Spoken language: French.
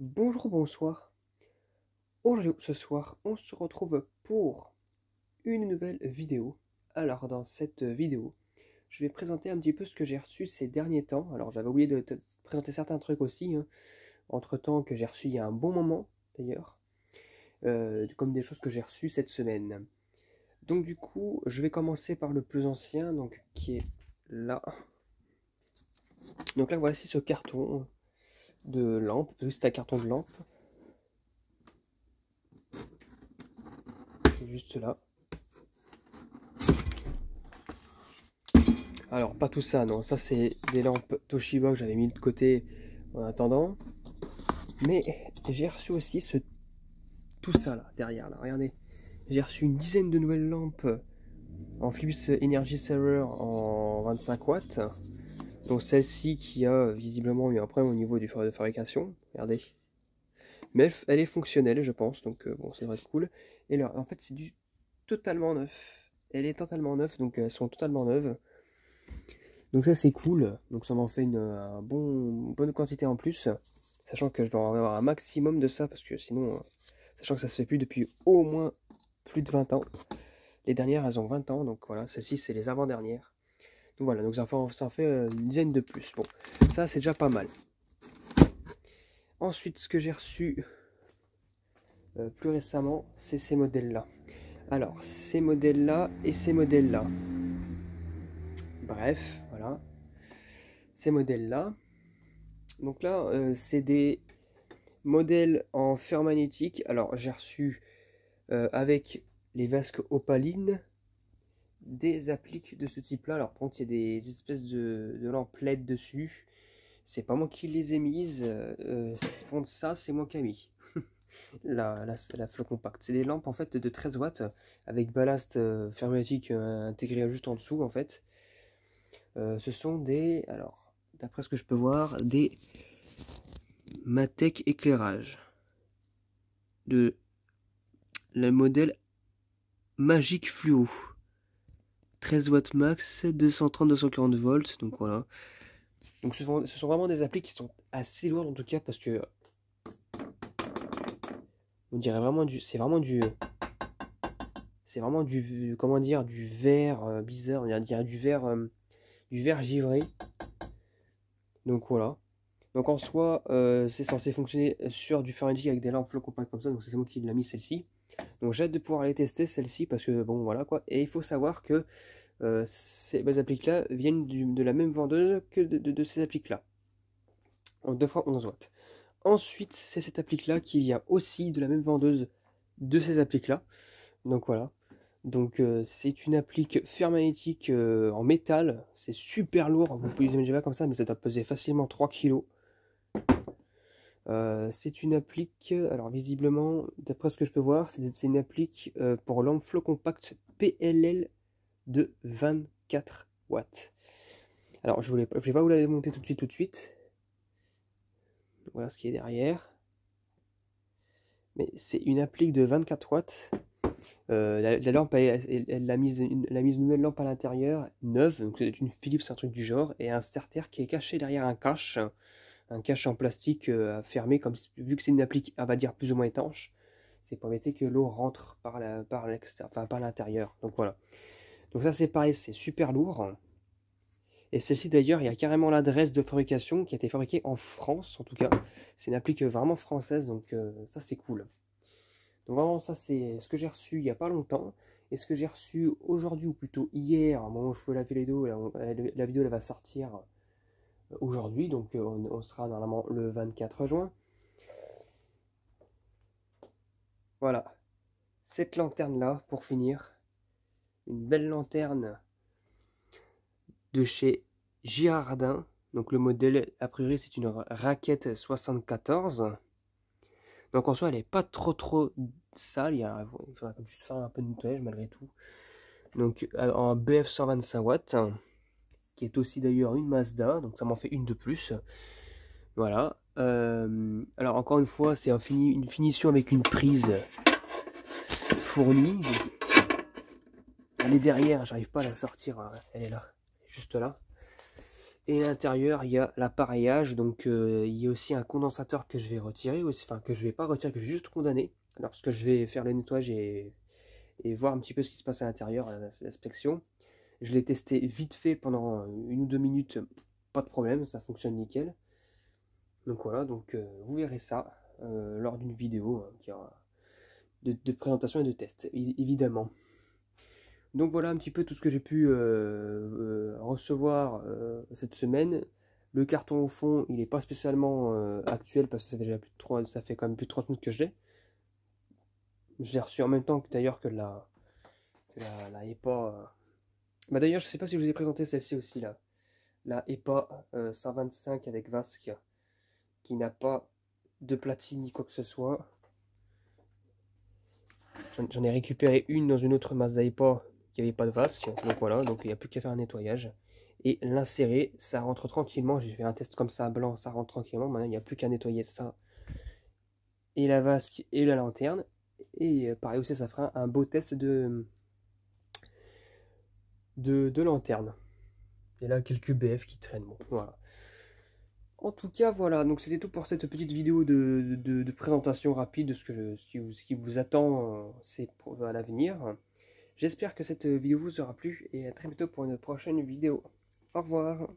Bonjour, bonsoir. Aujourd'hui, ce soir, on se retrouve pour une nouvelle vidéo. Alors, dans cette vidéo, je vais présenter un petit peu ce que j'ai reçu ces derniers temps. Alors, j'avais oublié de te présenter certains trucs aussi, hein, entre-temps, que j'ai reçu il y a un bon moment, d'ailleurs, comme des choses que j'ai reçues cette semaine. Donc, du coup, je vais commencer par le plus ancien, donc qui est là. Donc là, voici ce carton de lampe. C'est un carton de lampe. Juste là. Alors, pas tout ça, non. Ça, c'est des lampes Toshiba que j'avais mis de côté en attendant. Mais j'ai reçu aussi tout ça, là, derrière, là. Regardez. J'ai reçu une dizaine de nouvelles lampes en Philips Energy Saver en 25 watts. Donc, celle-ci qui a visiblement eu un problème au niveau de fabrication. Regardez. Mais elle est fonctionnelle, je pense. Donc, bon, c'est vrai cool. Et là, en fait, c'est du totalement neuf. Elle est totalement neuve, donc elles sont totalement neuves. Donc ça c'est cool, donc ça m'en fait une bonne quantité en plus, sachant que je dois en avoir un maximum de ça, parce que sinon, sachant que ça se fait plus depuis au moins plus de 20 ans. Les dernières elles ont 20 ans, donc voilà, celle-ci c'est les avant-dernières. Donc voilà, donc ça en fait une dizaine de plus. Bon, ça c'est déjà pas mal. Ensuite, ce que j'ai reçu plus récemment, c'est ces modèles-là. Alors, ces modèles-là et ces modèles-là. Bref, voilà. Ces modèles-là. Donc là, c'est des modèles en fer magnétique. Alors, j'ai reçu avec les vasques opalines des appliques de ce type-là. Alors, par contre, il y a des espèces de lampes LED dessus. C'est pas moi qui les ai mises. Pour ça, c'est moi qui ai mis. la flotte compacte. C'est des lampes en fait de 13 watts avec ballast fer magnétique intégré juste en dessous en fait. Ce sont des, alors d'après ce que je peux voir, des Matek éclairage de le modèle Magic Fluo 13 watts max, 230-240 volts. Donc voilà, donc ce sont vraiment des applis qui sont assez lourdes en tout cas, parce que on dirait vraiment c'est vraiment du comment dire, du verre bizarre, on dirait du verre givré. Donc voilà. Donc en soi, c'est censé fonctionner sur du fer magnétique avec des lampes flow compactes comme ça. Donc c'est moi qui l'ai mis celle-ci. Donc j'ai hâte de pouvoir les tester celle-ci, parce que bon voilà quoi. Et il faut savoir que ces appliques-là viennent de la même vendeuse que de ces appliques-là. En 2 fois 11 watts. Ensuite, c'est cette applique-là qui vient aussi de la même vendeuse de ces appliques-là. Donc voilà. Donc c'est une applique fer magnétique en métal. C'est super lourd. Vous pouvez imaginer pas comme ça, mais ça doit peser facilement 3 kg. C'est une applique, alors visiblement, d'après ce que je peux voir, c'est une applique pour lampe flow compact PLL de 24 watts. Alors je vais pas vous la démonter tout de suite. Voilà ce qui est derrière. Mais c'est une applique de 24 watts. La lampe, elle a mis une nouvelle lampe à l'intérieur, neuve, donc c'est une Philips, un truc du genre, et un starter qui est caché derrière un cache en plastique fermé, comme vu que c'est une applique, on va dire plus ou moins étanche, c'est pour éviter que l'eau rentre par l'intérieur. Donc voilà. Donc ça c'est pareil, c'est super lourd. Et celle-ci d'ailleurs, il y a carrément l'adresse de fabrication qui a été fabriquée en France, en tout cas. C'est une applique vraiment française, donc ça c'est cool. Donc vraiment ça c'est ce que j'ai reçu il n'y a pas longtemps. Et ce que j'ai reçu aujourd'hui, ou plutôt hier, au moment où je fais la vidéo, la vidéo elle va sortir aujourd'hui, donc on sera normalement le 24 juin. Voilà, cette lanterne là pour finir, une belle lanterne de chez Girardin. Donc le modèle a priori c'est une Raquette 74. Donc en soi elle est pas trop sale, il faudra juste faire un peu de nettoyage malgré tout. Donc en BF 125 watts, qui est aussi d'ailleurs une Mazda, donc ça m'en fait une de plus. Voilà. Alors encore une fois, c'est une finition avec une prise fournie. Elle est derrière, j'arrive pas à la sortir, elle est là, juste là. Et à l'intérieur, il y a l'appareillage. Donc il y a aussi un condensateur que je vais retirer, aussi, enfin que je vais pas retirer, que je vais juste condamner. Alors ce que je vais faire le nettoyage et voir un petit peu ce qui se passe à l'intérieur, l'inspection. Je l'ai testé vite fait pendant 1 ou 2 minutes, pas de problème, ça fonctionne nickel. Donc voilà, donc vous verrez ça lors d'une vidéo qui aura de présentation et de test, évidemment. Donc voilà un petit peu tout ce que j'ai pu recevoir cette semaine. Le carton au fond, il n'est pas spécialement actuel parce que ça fait déjà ça fait quand même plus de 30 minutes que je l'ai. Je l'ai reçu en même temps que d'ailleurs que la EPA. Bah d'ailleurs, je sais pas si je vous ai présenté celle-ci aussi là. La EPA 125 avec vasque qui n'a pas de platine ni quoi que ce soit. J'en ai récupéré une dans une autre Mazda EPA qui n'avait pas de vasque. Donc voilà, donc il n'y a plus qu'à faire un nettoyage. Et l'insérer, ça rentre tranquillement. J'ai fait un test comme ça blanc, ça rentre tranquillement. Maintenant, il n'y a plus qu'à nettoyer ça. Et la vasque et la lanterne. Et pareil aussi, ça fera un beau test de lanterne. Et là, quelques BF qui traînent. Bon, voilà. En tout cas, voilà, donc c'était tout pour cette petite vidéo de présentation rapide de ce qui vous attend à l'avenir. J'espère que cette vidéo vous aura plu et à très bientôt pour une prochaine vidéo. Au revoir.